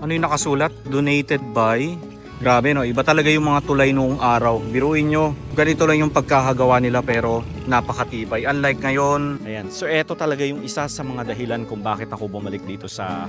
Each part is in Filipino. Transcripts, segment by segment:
Ano yung nakasulat? Donated by. Grabe no, iba talaga yung mga tulay noong araw. Biruin nyo, ganito lang yung pagkakagawa nila pero napakatibay. Unlike ngayon. Ayan, so eto talaga yung isa sa mga dahilan kung bakit ako bumalik dito sa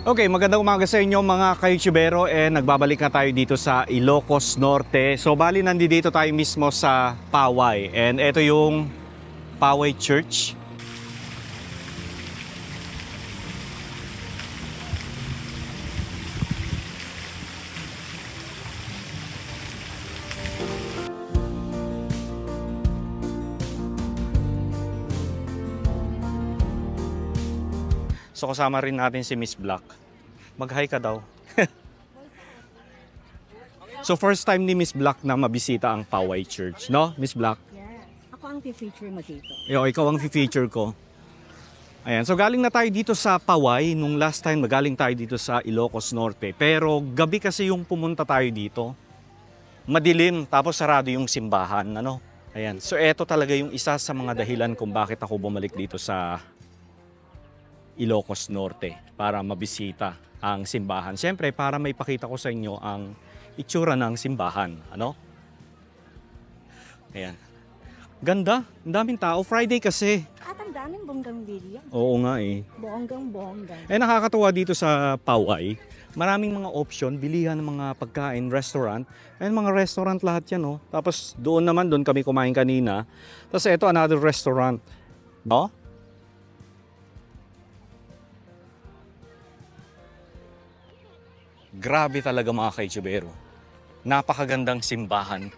Okay, magandang umaga sa inyo mga ka-YouTubero nagbabalik na tayo dito sa Ilocos Norte. So bali nandito tayo mismo sa Paway and ito yung Paway Church. So kasama rin natin si Miss Black. Mag-hi ka daw. So first time ni Miss Black na mabisita ang Paway Church, no? Miss Black? Yeah. Ako ang feature mo dito. Ikaw ang feature ko. Ayan, so galing na tayo dito sa Paway. Nung last time galing tayo dito sa Ilocos Norte. Pero gabi kasi yung pumunta tayo dito. Madilim, tapos sarado yung simbahan, ano? Ayan, so eto talaga yung isa sa mga dahilan kung bakit ako bumalik dito sa Ilocos Norte para mabisita ang simbahan. Siyempre, para may pakita ko sa inyo ang itsura ng simbahan. Ano? Ayan. Ganda. Ang daming tao. Friday kasi. At ang daming bonggang bilya. Oo nga eh. Bonggang-bonggang. Nakakatuwa dito sa Paway. Maraming mga option, bilihan ng mga pagkain, restaurant. Mga restaurant lahat yan. Oh. Tapos doon kami kumain kanina. Tapos ito, another restaurant. No? Grabe talaga mga ka-YouTubero. Napakagandang simbahan.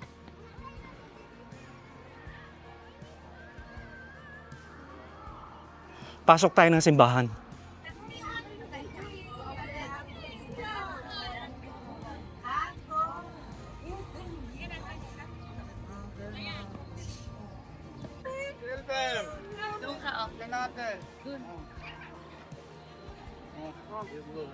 Pasok tayo ng simbahan. Doon ka, oh. Doon.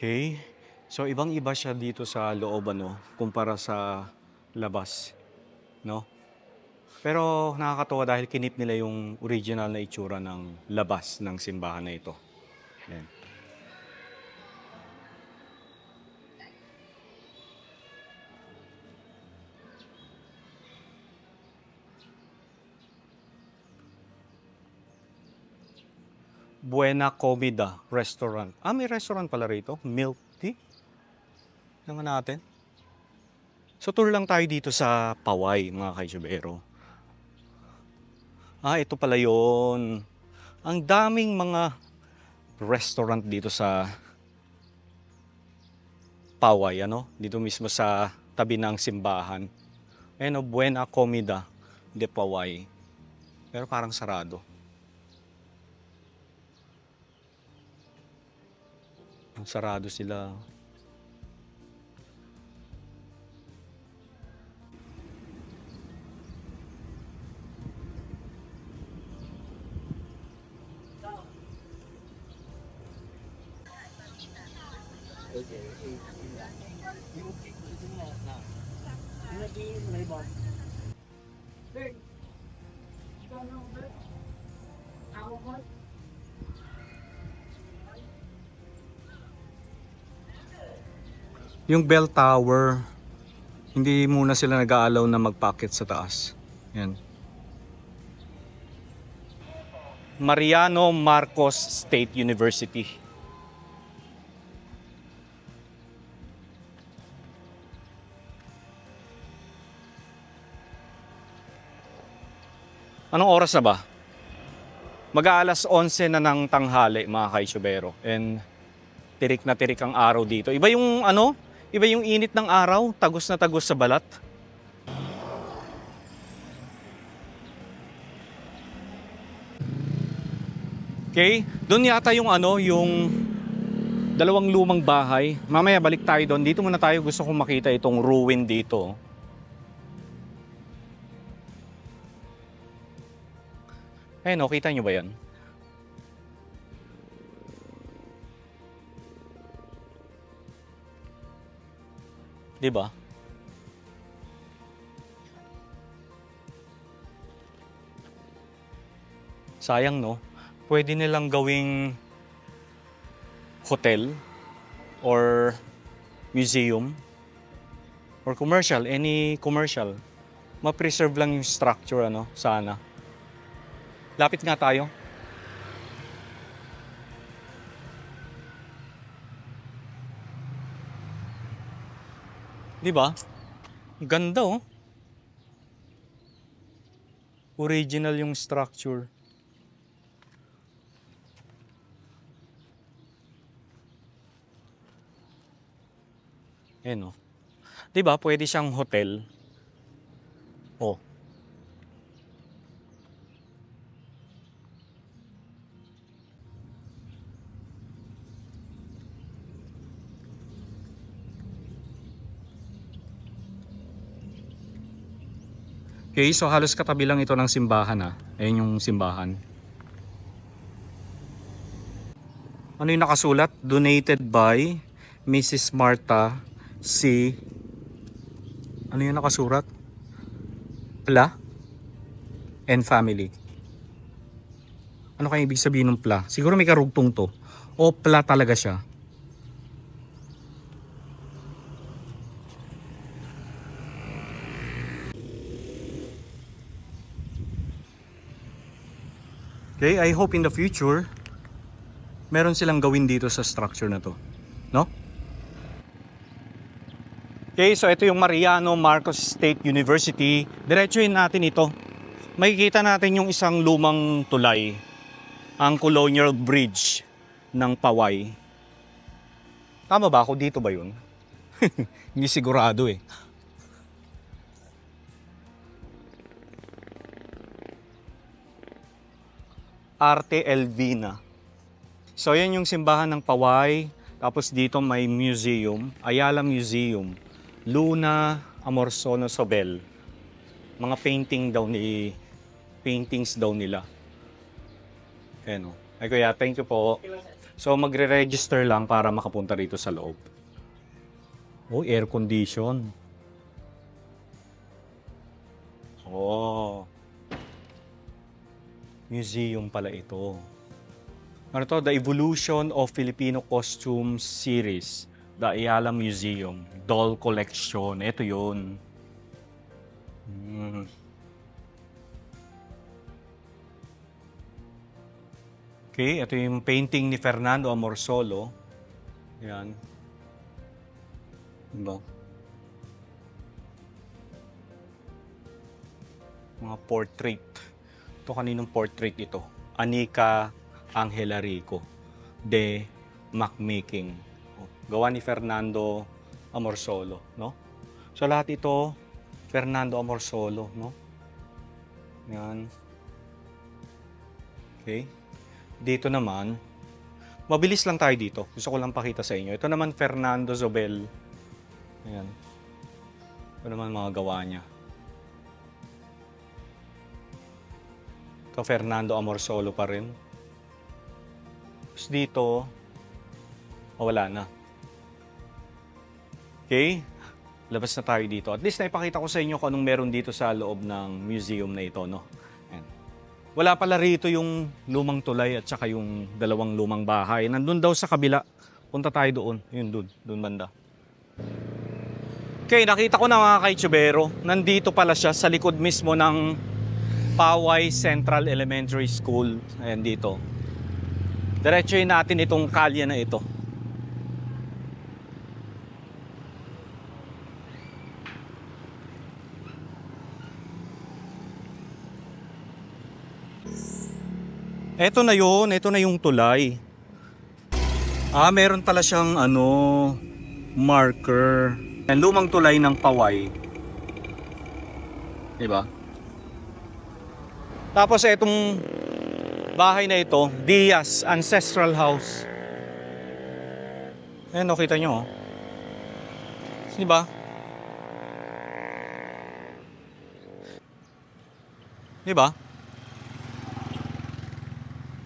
Okay. So ibang-iba siya dito sa loob kumpara sa labas, no? Pero nakakatuwa dahil kinip nila yung original na itsura ng labas ng simbahan na ito. Ayan. Buena Comida Restaurant. May restaurant pala rito. Milk tea. Tingnan natin. So tour lang tayo dito sa Paway, mga ka-YouTubero. Ito pala yun. Ang daming mga restaurant dito sa Paway, Dito mismo sa tabi ng simbahan. Buena Comida de Paway. Pero parang sarado. Sarado sila. Yung bell tower, hindi muna sila nag-aalaw na magpakit sa taas. Yan. Mariano Marcos State University. Anong oras na ba? Mag-aalas 11 na ng tanghali, mga kaisubero. And tirik na tirik ang araw dito. Iba yung iba yung init ng araw, tagos na tagos sa balat. Okay, doon yata yung yung dalawang lumang bahay. Mamaya balik tayo doon. Dito muna tayo, gusto kong makita itong ruin dito. Ayun, kita nyo ba yan? Di ba? Sayang, no? Pwede nilang gawing hotel or museum or commercial, any commercial. Ma-preserve lang yung structure, sana. Lapit nga tayo. Di ba? Ganda, oh. Original yung structure. Ayan, oh. Di ba? Pwede siyang hotel. Oh. Okay, so halos katabi lang ito ng simbahan, Ayan yung simbahan. Ano yung nakasulat? Donated by Mrs. Martha C. Ano yung nakasulat? Pla and family. Ano kaya ibig sabihin ng pla? Siguro may karugtong to. O pla talaga siya. Okay, I hope in the future meron silang gawin dito sa structure na to, no? Okay, so ito yung Mariano Marcos State University. Diretsuhin natin ito. Makikita natin yung isang lumang tulay, ang Colonial Bridge ng Paway. Tama ba ako? Dito ba yun? Hindi sigurado eh. Arte Elvina. So yan yung simbahan ng Paway. Tapos dito may museum, Ayala Museum. Luna Amorsono Sobel. Mga paintings daw nila. Ayan o. Ay kuya, thank you po. So magre-register lang para makapunta rito sa loob. Oh, air condition. Oh. Museum pala ito. Ano to? The Evolution of Filipino Costumes Series. The Ayala Museum. Doll Collection. Ito yun. Okay, ito yung painting ni Fernando Amorsolo. Yan. Diba? Mga portrait. Ito kaninong portrait ito? Anika Angela Rico de Macmaking. Gawa ni Fernando Amorsolo, no? So lahat ito Fernando Amorsolo, no? Yan. Okay. Dito naman, mabilis lang tayo dito. Gusto ko lang pakita sa inyo. Ito naman Fernando Zobel. Ayan. Ito naman mga gawa niya. Ito Fernando Amorsolo pa rin. Tapos dito, wala na. Okay? labas na tayo dito. At least naipakita ko sa inyo kung anong meron dito sa loob ng museum na ito, no? Ayan. Wala pala rito yung lumang tulay at saka yung dalawang lumang bahay. Nandun daw sa kabila. Punta tayo doon. Yun, doon banda. Okay, nakita ko na mga kaitsubero. Nandito pala siya sa likod mismo ng Paway Central Elementary School. Ayan dito. Diretsuhin natin itong kalye na ito. Ito na yun, ito na yung tulay. Meron pala siyang marker. Ang lumang tulay ng Paway. Diba? Tapos itong bahay na ito, Diaz Ancestral House. Ayan, kita nyo. Diba? Diba?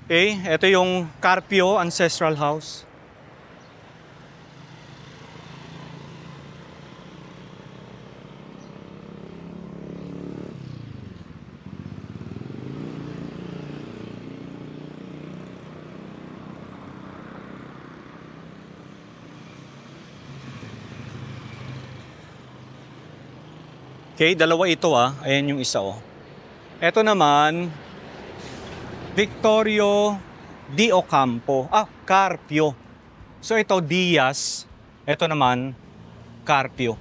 Okay, ito yung Carpio Ancestral House. Okay, dalawa ito Ayan yung isa Ito naman, Victorio Di Ocampo. Carpio. So ito Diaz. Ito naman, Carpio.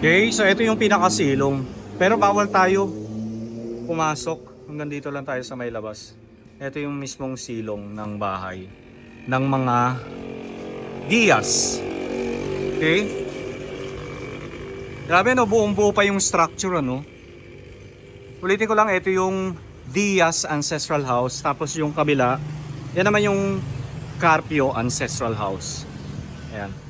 Okay, so ito yung pinakasilong. Pero bawal tayo pumasok. Hanggang dito lang tayo sa may labas. Ito yung mismong silong ng bahay ng mga Diaz. Okay? Grabe buong buo pa yung structure Ulitin ko lang, ito yung Diaz Ancestral House. Tapos yung kabila, yan naman yung Carpio Ancestral House. Ayan.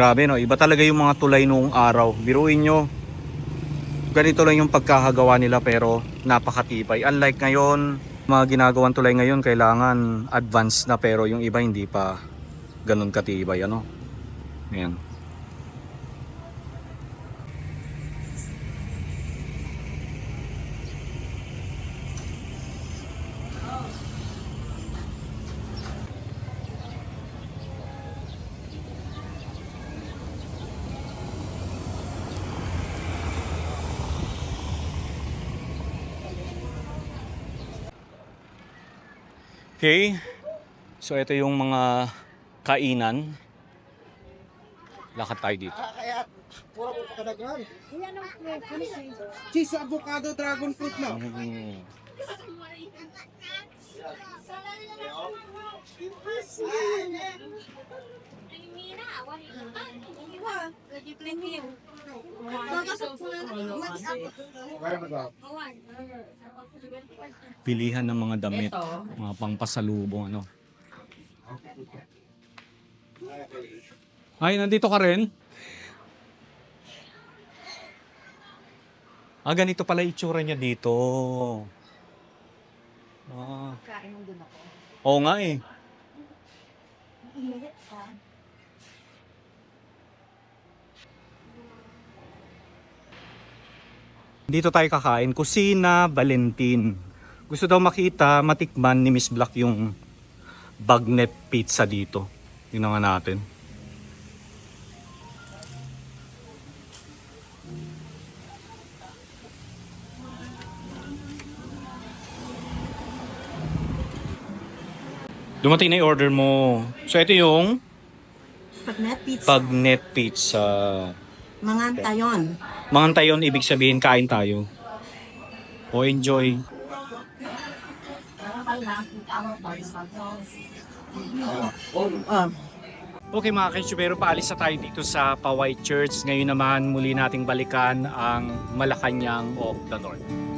Grabe iba talaga yung mga tulay noong araw. Biruin nyo, ganito lang yung pagkakagawa nila pero napakatibay. Unlike ngayon, mga ginagawang tulay ngayon kailangan advanced na pero yung iba hindi pa ganun katibay Ayan. Okay, so ito yung mga kainan. Lakad tayo dito. Kaya, pura po kadaghan. Cheese, avocado, dragon fruit na. Pilihan ng mga damit, mga pangpasalubong Ay, nandito ka rin? Ganito pala itsura niya dito. Kain mo dun ako. Oo nga Dito tayo kakain, Kusina Valentin. Gusto daw makita, matikman ni Miss Black yung bagnet pizza dito. Tingnan nga natin. Dumating na yung order mo. So ito yung Pagnet pizza. pagnet pizza. Mga tayon. Mga tayon, ibig sabihin kain tayo. O enjoy. Okay mga kaitsubero, paalis na tayo dito sa Paway Church. Ngayon naman muli nating balikan ang Malacanang of the North.